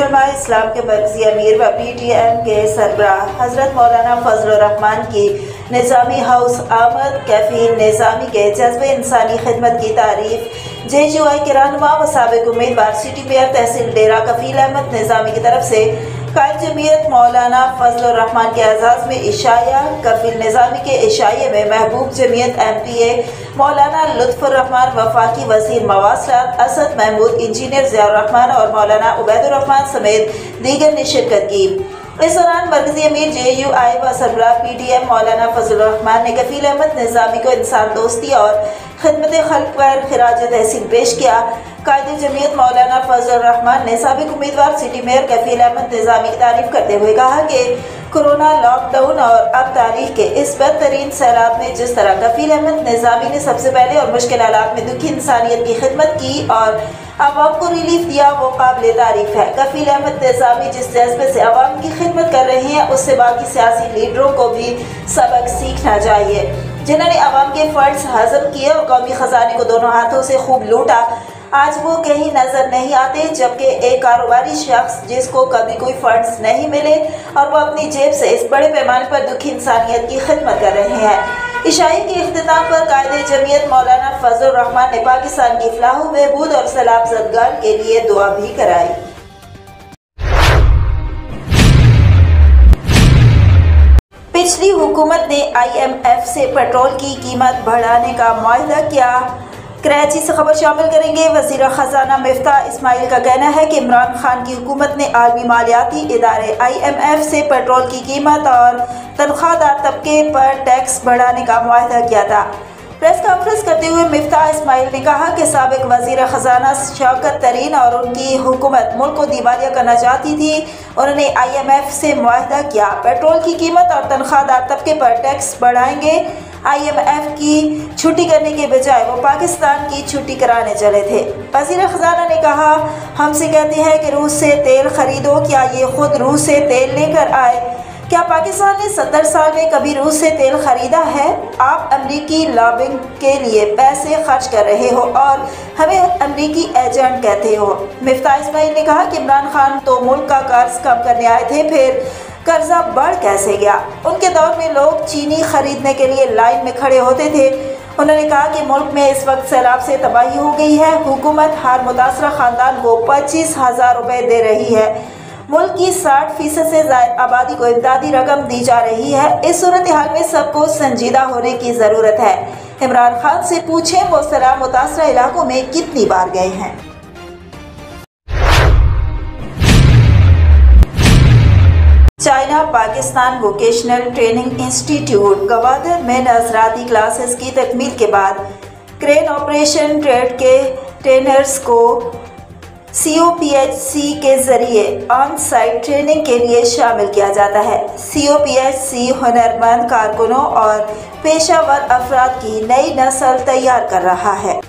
उलमा इस्लाम के मरकज़ी अमीर व PTM के सरबराह हज़रत मौलाना फजलुर रहमान की निज़ामी हाउस आमद कफ़ील निज़ामी के जज्बे इंसानी खिदमत की तारीफ JUI के रहनुमा व साबिक़ उम्मीदवार सिटी मेयर तहसील डेरा कफ़ील अहमद निज़ामी की तरफ से कायद जमीयत मौलाना फजलुर रहमान के एजाज़ में इशाया कफ़ील निज़ामी के इशाये में महबूब जमीयत MPA मौलाना लुत्फ़ुर रहमान वफाकी वज़ीर मवासलात असद महमूद इंजीनियर ज़ियाउर रहमान और मौलाना उबैदुर रहमान समेत दीगर ने शिरकत की। इस दौरान मरकज़ी अमीर JUI व सरबराह PTM मौलाना फजलुर रहमान ने कफ़ील अहमद निज़ामी को इंसान दोस्ती और खिदमत खल्क़ पर खिराज तहसीन पेश किया। कायद जमीयत मौलाना फजलुर रहमान ने साबिक़ उम्मीदवार सिटी मेयर कफ़ील अहमद निज़ामी की तारीफ करते हुए कहा कि कोरोना लॉकडाउन और अब तारीख के इस बदतरीन सैलाब में जिस तरह कफ़ील अहमद निज़ामी ने सबसे पहले और मुश्किल हालात में दुखी इंसानियत की खिदमत की और अवाम को रिलीफ दिया, वो काबिल तारीफ है। कफ़ील अहमद निज़ामी जिस जज्बे से अवाम की खिदमत कर रहे हैं, उससे बाकी सियासी लीडरों को भी सबक सीखना चाहिए, जिन्होंने अवाम के फंड्स हजम किए और कौमी खजाने को दोनों हाथों से खूब लूटा। आज वो कहीं नजर नहीं आते, जबकि एक कारोबारी शख्स जिसको कभी कोई फंड्स नहीं मिले और वो अपनी जेब से इस बड़े पैमाने पर दुखी इंसानियत की खिदमत कर रहे हैं। इशाई के इख्तिताम पर कायदे जमीयत मौलाना फजलुर रहमान ने पाकिस्तान की फलाह बहबूद और सलाब ज़दगान के लिए दुआ भी कराई। पिछली हुकूमत ने IMF से पेट्रोल की कीमत बढ़ाने का मुआहदा किया। कराची से खबर शामिल करेंगे। वज़ीर ख़ज़ाना मिफ्ता इस्माइल का कहना है कि इमरान खान की हुकूमत ने आलमी मालियाती इदारे IMF से पेट्रोल की कीमत और तनख्वाहदार तबके पर टैक्स बढ़ाने का मुआहदा किया था। प्रेस कॉन्फ्रेंस करते हुए मिफ्ता इस्माइल ने कहा कि साबिक़ वज़ीर ख़ज़ाना शौकत तरीन और उनकी हुकूमत मुल्क को दिवालिया करना चाहती थी। उन्होंने IMF से मुआहदा किया, पेट्रोल की कीमत और तनख्वाहदार तबके पर टैक्स बढ़ाएंगे। IMF की छुट्टी करने के बजाय वो पाकिस्तान की छुट्टी कराने चले थे। वज़ीर ख़ज़ाना ने कहा, हमसे कहते हैं कि रूस से तेल खरीदो, क्या ये खुद रूस से तेल लेकर आए? क्या पाकिस्तान ने 70 साल में कभी रूस से तेल खरीदा है? आप अमरीकी लॉबिंग के लिए पैसे खर्च कर रहे हो और हमें अमरीकी एजेंट कहते हो। मिफ्ता इस्माइल ने कहा कि इमरान खान तो मुल्क का कर्ज कम करने आए थे, फिर कर्जा बढ़ कैसे गया? उनके दौर में लोग चीनी खरीदने के लिए लाइन में खड़े होते थे। उन्होंने कहा कि मुल्क में इस वक्त सैलाब से तबाही हो गई है। हुकूमत हर मुतासरा ख़ानदान को 25,000 रुपये दे रही है। मुल्क की 60% से ज़ायद आबादी को इमदादी रकम दी जा रही है। इस सूरत हाल में सबको संजीदा होने की ज़रूरत है। इमरान खान से पूछें वो सैलाब मुतासरा इलाकों में कितनी बार गए हैं। China Pakistan vocational training institute Gwadar में नजराती क्लासेस की तकमील के बाद क्रेन ऑपरेशन ट्रेड के ट्रेनर्स को COPHC के जरिए ऑन साइट ट्रेनिंग के लिए शामिल किया जाता है। COPHC हुनरमंद कारकुनों और पेशावर अफराद की नई नस्ल तैयार कर रहा है।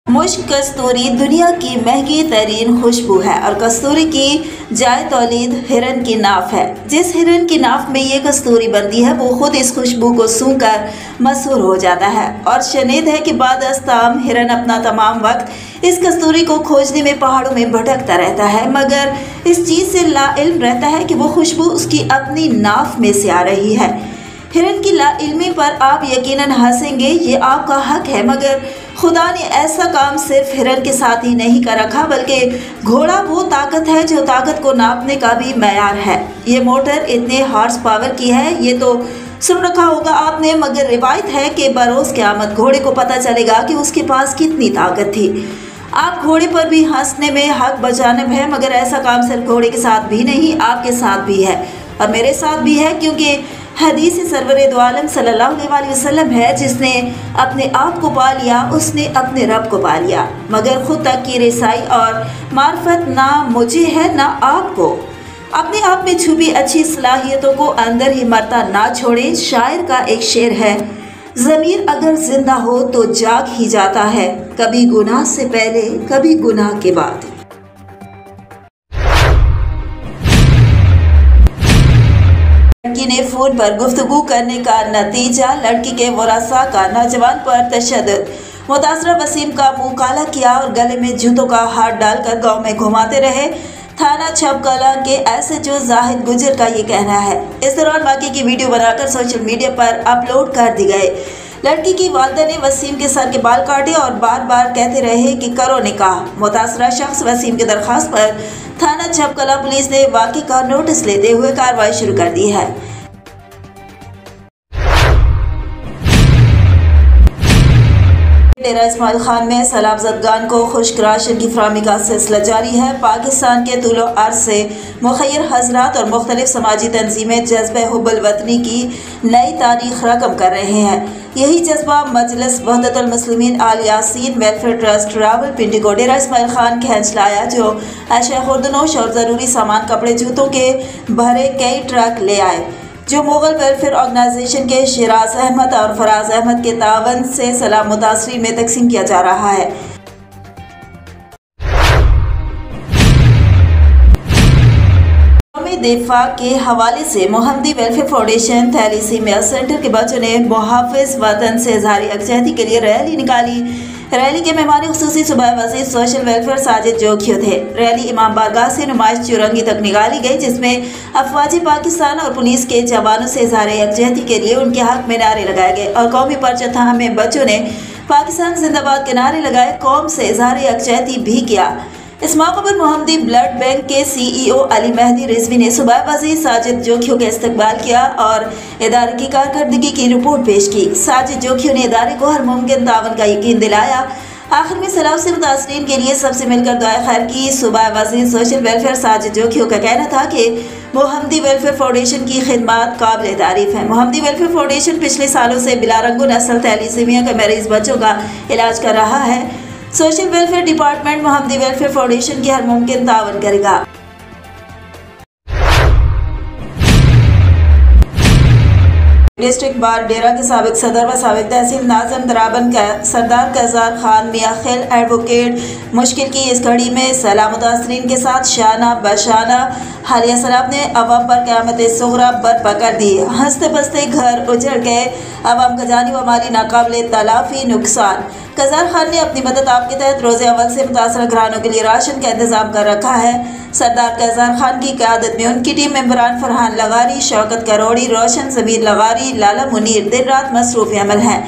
मुश्क कस्तूरी दुनिया की महंगी तरीन खुशबू है और कस्तूरी की जाय तौलीद हिरन की नाफ है। जिस हिरन की नाफ में ये कस्तूरी बनती है वो खुद इस खुशबू को सूंघकर मशहूर हो जाता है और शनीद है कि बाद अस्ताम हिरन अपना तमाम वक्त इस कस्तूरी को खोजने में पहाड़ों में भटकता रहता है, मगर इस चीज़ से लाइल्म रहता है कि वो खुशबू उसकी अपनी नाफ में से आ रही है। हिरन की लाइल्मी पर आप यकीनन हंसेंगे, ये आपका हक है, मगर खुदा ने ऐसा काम सिर्फ हिरन के साथ ही नहीं कर रखा, बल्कि घोड़ा वो ताकत है जो ताकत को नापने का भी मैयार है। ये मोटर इतने हॉर्स पावर की है, ये तो सुन रखा होगा आपने, मगर रिवायत है कि बरोज़ क़यामत घोड़े को पता चलेगा कि उसके पास कितनी ताकत थी। आप घोड़े पर भी हंसने में हक बजानिब है, मगर ऐसा काम सिर्फ घोड़े के साथ भी नहीं, आपके साथ भी है और मेरे साथ भी है, क्योंकि हदीस सरवरे दो आलम सल्लल्लाहु अलैहि वसल्लम है, जिसने अपने आप को पा लिया उसने अपने रब को पा लिया। मगर खुद तक की रसाई और मार्फत ना मुझे है ना आपको। अपने आप में छुपी अच्छी सलाहियतों को अंदर ही मरता ना छोड़े। शायर का एक शेर है, ज़मीर अगर जिंदा हो तो जाग ही जाता है, कभी गुनाह से पहले कभी गुनाह के बाद। लड़की ने फोन पर गुफ्तगू करने का नतीजा, लड़की के वरासा का नौजवान पर तशद्दुद। मुतासरा वसीम का मुंह काला किया और गले में जूतों का हाथ डालकर गांव में घुमाते रहे। थाना छपकला के एसएचओ जाहिद गुजर का ये कहना है। इस दौरान वाकये की वीडियो बनाकर सोशल मीडिया पर अपलोड कर दी गए। लड़की की वालिदा ने वसीम के सर के बाल काटे और बार बार कहते रहे कि करो निकाह। मुतासरा शख्स वसीम की दरखास्त पर थाना छपकला पुलिस ने वाकये का नोटिस लेते हुए कार्रवाई शुरू कर दी है। डेरा इस्माइल खान में सैलाब ज़दगान को खुश्क राशन की फराहमी का सिलसिला जारी है। पाकिस्तान के तूलो अर्ज़ से मुखय्यर हज़रात और मुख्तलिफ समाजी तंजीमें जज्बे हुब्बुल वतनी की नई तारीख रकम कर रहे हैं। यही जज्बा मजलिस वहदतुल मुस्लिमीन आल यासीन वेलफेयर ट्रस्ट रावलपिंडी को डेरा इस्माइल खान खींच लाया, जो अशिया खुर्दनोश और ज़रूरी सामान कपड़े जूतों के भरे कई ट्रक ले आए, जो मुगल वेलफेयर ऑर्गेनाइजेशन के शिराज अहमद और फराज अहमद के तावन से सलाम मुतासरीन में तकसीम किया जा रहा है। दिफा के हवाले से मोहम्मदी वेलफेयर फाउंडेशन थैलीसीमिया सेंटर के बच्चों ने मुहाफिज वतन से इज़हार यकजहती के लिए रैली निकाली। रैली के मेहमान खुसूसी सूबाई वज़ीर सोशल वेलफेयर साजिद जोखियो थे। रैली इमाम बारगाह से नुमाइश चुरंगी तक निकाली गई, जिसमें अफवाजी पाकिस्तान और पुलिस के जवानों से इज़हार यकजहती के लिए उनके हक में नारे लगाए गए और कौमी परचम थामे में बच्चों ने पाकिस्तान जिंदाबाद के नारे लगाए। कौम से इज़हार यकजहती भी किया। इस मौके पर मोहम्मदी ब्लड बैंक के CEO अली मेहदी रिजवी ने सूबाई वज़ीर साजिद जोखियो का इस्तकबाल किया और इदारे की कारकर्दगी की रिपोर्ट पेश की। साजिद जोखियो ने इदारे को हर मुमकिन तावन का यकीन दिलाया। आखिर में सैलाब से मुतासरीन के लिए सबसे मिलकर दुआ खैर की। सूबाई वज़ीर सोशल वेलफेयर साजिद जोखियो का कहना था कि मोहम्मदी वेलफेयर फाउंडेशन की खिदमत काबिल तारीफ है। मोहम्मदी वेलफेयर फाउंडेशन पिछले सालों से बिलारंगो नस्ल थैलीसीमिया के मरीज बच्चों का इलाज कर रहा है। सोशल वेलफेयर डिपार्टमेंट मोहम्मदी वेलफेयर फाउंडेशन की हर मुमकिन तावन करेगा। डिस्ट्रिक्ट बार डेरा के साबिक सदर व साबिक तहसील नाज़िम दराबन का सरदार कजार खान मियां खिल एडवोकेट मुश्किल की इस घड़ी में सैलाब मुतासरीन के साथ शाना बशाना हालिया सैलाब ने अवाम पर क़यामत सुग़रा बर्पा कर दी। हंसते बसते घर उजड़ गए, अवाम का जानी व माली नाकाबिल तलाफी नुकसान। कजार खान ने अपनी मदद आप के तहत रोज़े अव्वल से मुतासर घरानों के लिए राशन का इंतजाम कर रखा है। सरदार कजार खान की क़यादत में उनकी टीम मेंबरान फरहान लगारी, शौकत करोड़ी, रोशन ज़मीर लगारी, लाला मुनीर दिन रात मसरूफ़ अमल हैं।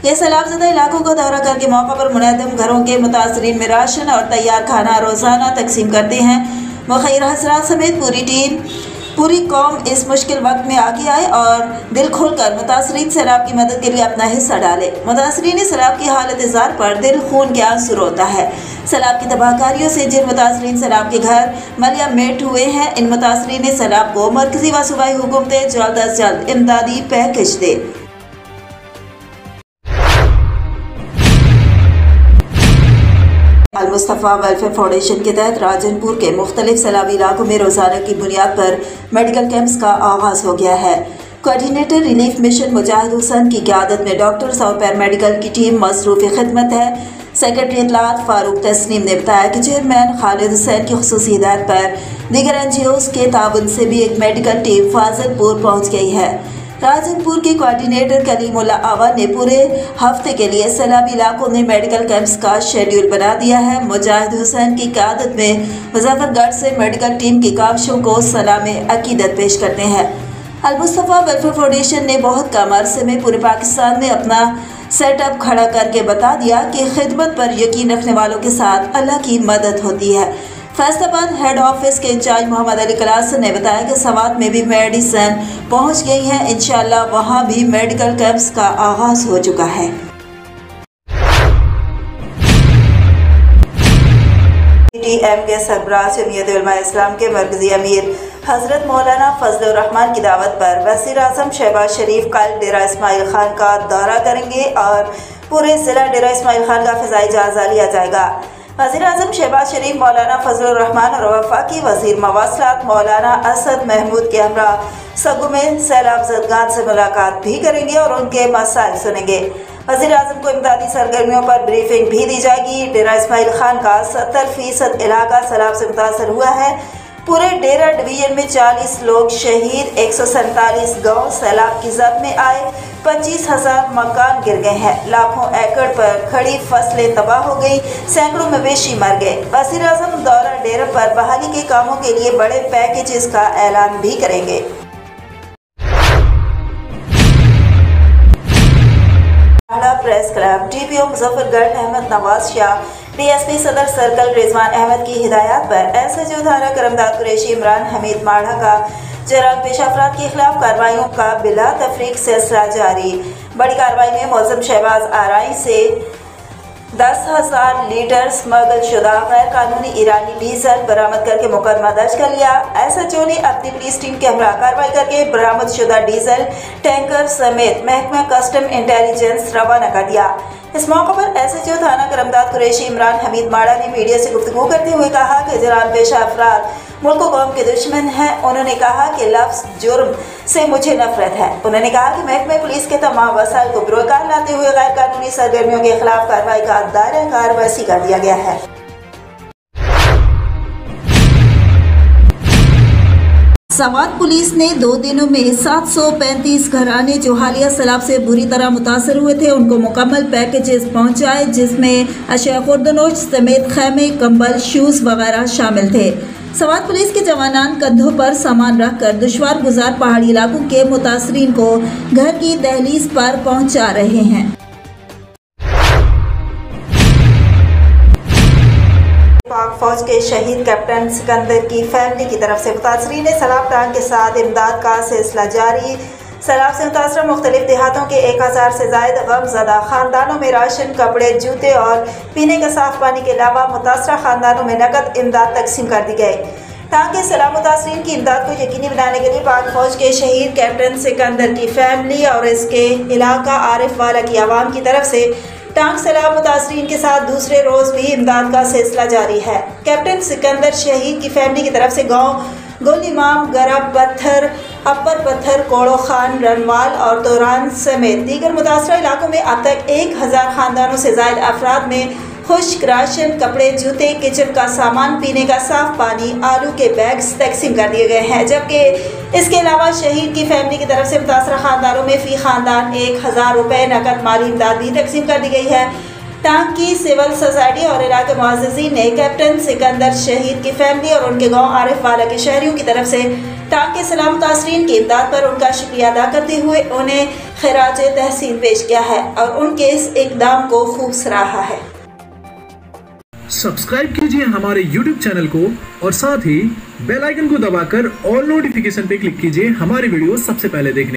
ये सैलाबज़दा इलाकों का दौरा करके मौका पर मुनहदम घरों के मुतासरीन में राशन और तैयार खाना रोज़ाना तकसीम करते हैं। मुखय्यर हज़रात समेत पूरी कौम इस मुश्किल वक्त में आगे आए और दिल खोलकर मुतासरीन सैलाब की मदद के लिए अपना हिस्सा डाले। मुतासरीन सैलाब की हालत इज़हार पर दिल खून के आंसू रोता है। सैलाब की तबाहकारियों से जिन मुतासरीन सैलाब के घर मलिया मेट हुए हैं, इन मुतासरीन सैलाब को मरकजी व सूबाई हुकूमतें जल्द अज जल्द इमदादी पैकेज दे। अल मुस्तफ़ा वेलफेयर फाउंडेशन के तहत राजनपुर के मुख्तलिफ सैलाबी इलाकों में रोज़ाना की बुनियाद पर मेडिकल कैंप्स का आगाज़ हो गया है। कोऑर्डिनेटर रिलीफ मिशन मुजाहिद हुसैन की क़यादत में डॉक्टर्स और पैरामेडिकल की टीम मसरूफ़ खिदमत है। सेक्रेटरी इत्तलात फारूक तस्नीम ने बताया कि चेयरमैन खालिद हुसैन की खुसूसी हिदायत पर दीगर NGOs के ताउन से भी एक मेडिकल टीम फाजिलपुर पहुँच गई है। राजनपुर के कोऑर्डिनेटर कलीमुल्लाह आवा ने पूरे हफ्ते के लिए सैलाबी इलाकों में मेडिकल कैंप्स का शेड्यूल बना दिया है। मुजाहिद हुसैन की क़यादत में मुजफ्फरगढ़ से मेडिकल टीम की काविशों को सलाम अकीदत पेश करते हैं। अल मुस्तफ़ा वेलफेयर फाउंडेशन ने बहुत कम अरसे में पूरे पाकिस्तान में अपना सेटअप खड़ा करके बता दिया कि खिदमत पर यकीन रखने वालों के साथ अल्लाह की मदद होती है। फैसलाबाद हेड ऑफिस के इंचार्ज मोहम्मद अली कलासन ने बताया कि सवात में भी मेडिसिन पहुंच गई है। इंशाअल्लाह वहां भी मेडिकल कैंप्स का आगाज हो चुका है। PTM के सरबराह जमीयत उलमा इस्लाम के मरकजी अमीर हज़रत मौलाना फजल रहमान की दावत पर वज़ीर आज़म शहबाज शरीफ कल डेरा इस्माइल खान का दौरा करेंगे और पूरे ज़िला डेरा इस्माइल खान का फ़िज़ाई जायज़ा लिया जाएगा। वज़ीर आज़म शहबाज शरीफ मौलाना फजल रहमान और वफाकी वज़ीर मवासलात मौलाना असद महमूद के हमरा सगु में सैलाब ज़दगान से मुलाकात भी करेंगे और उनके मसाइल सुनेंगे। वज़ीर आज़म को इमदादी सरगर्मियों पर ब्रीफिंग भी दी जाएगी। डेरा इस्माइल खान का 70% इलाका सैलाब से मुतासर हुआ है। पूरे डेरा डिवीजन में 40 लोग शहीद, 147 गांव सैलाब की जद में आए, 25,000 मकान गिर गए हैं, लाखों एकड़ पर खड़ी फसलें तबाह हो गई, सैकड़ों मवेशी मर गए। वज़ीर आज़म दौरा डेरा पर बहाली के कामों के लिए बड़े पैकेजेस का ऐलान भी करेंगे। Press club DPO Muzaffargarh Ahmad Nawaz Shah, DSP Sadar circle Rizwan Ahmad की हिदायत पर SHO थाना करमदाद कुरैशी इमरान हमीद माढ़ा का जराल पेश अफराद के खिलाफ कार्रवाइयों का बिला तफरीक सिलसिला जारी। बड़ी कार्रवाई में मौजम शहबाज आराई से 10,000 लीटर स्मगल शुदा गैर कानूनी ईरानी डीजल बरामद करके मुकदमा दर्ज कर लिया। SHO ने अपनी पुलिस टीम के हमरा कार्रवाई करके बरामद शुदा डीजल टैंकर समेत महकमा कस्टम इंटेलिजेंस रवाना कर दिया। इस मौके पर SHO थाना करमदाद कुरैशी इमरान हमीद माड़ा ने मीडिया से गुफ्तगू करते हुए कहा कि जराल पेशा अफराद मुल्क व कौम के दुश्मन हैं। उन्होंने कहा कि लफ्ज़ जुर्म से मुझे नफरत है। उन्होंने कहा कि महकमे पुलिस के तमाम वसाइल को बिरोकार लाते हुए गैर कानूनी सरगर्मियों के खिलाफ कार्रवाई का दायरा कार वसी कर दिया गया है। सवात पुलिस ने 2 दिनों में 735 घराने जो हालिया सैलाब से बुरी तरह मुतासर हुए थे उनको मुकम्मल पैकेजेस पहुंचाए, जिसमें अशिया खुर्दनोश समेत खैमे, कंबल, शूज़ वगैरह शामिल थे। सवात पुलिस के जवानान कंधों पर सामान रखकर दुश्वार गुजार पहाड़ी इलाकों के मुतासरीन को घर की दहलीज पर पहुंचा रहे हैं। पाक फौज के शहीद कैप्टन सिकंदर की फैमिली की तरफ से मुतासरीन सैलाब टांग के साथ इमदाद का सिलसिला जारी। सैलाब से मुतासर मुख्तलिफ देहातों के 1000 से जायद गमज़दा खानदानों में राशन, कपड़े, जूते और पीने का साफ पानी के अलावा मुतासरा खानदानों में नकद इमदाद तकसीम कर दी गई। टांग के सैलाब मुतासरीन की इमदाद को यकीनी बनाने के लिए पाक फौज के शहीद कैप्टन सिकंदर की फैमिली और इसके इलाका आरिफ वाला की आवाम की तरफ से टांग सैलाब मुतासरीन के साथ दूसरे रोज भी इमदाद का सिलसिला जारी है। कैप्टन सिकंदर शहीद की फैमिली की तरफ से गाँव गुल इमाम, गरब पत्थर, अपर पत्थर, कोड़ो खान, रनवाल और तोरान समेत दीगर मुतासरा इलाकों में अब तक 1000 खानदानों से जायद अफराद में खुश्क राशन, कपड़े, जूते, किचन का सामान, पीने का साफ पानी, आलू के बैग्स तकसीम कर दिए गए हैं। जबकि इसके अलावा शहीद की फैमिली की तरफ से मुतासरा खानदानों में फ़ी खानदान 1000 रुपये नकद माली इमदाद भी तकसीम कर दी गई है। टांग की सिविल सोसाइटी और इलाके मुअज़्ज़िज़ीन ने कैप्टन सिकंदर शहीद की फैमिली और उनके गांव आरिफ वाला के शहरियों की तरफ से टांग के सैलाब मुतासरीन की इमदाद पर उनका शुक्रिया अदा करते हुए उन्हें खिराज तहसीन पेश किया है और उनके इस इक़दाम को खूब सराहा है। सब्सक्राइब कीजिए हमारे YouTube चैनल को और साथ ही बेल आइकन को दबाकर ऑल नोटिफिकेशन पे क्लिक कीजिए हमारी वीडियो सबसे पहले देखने।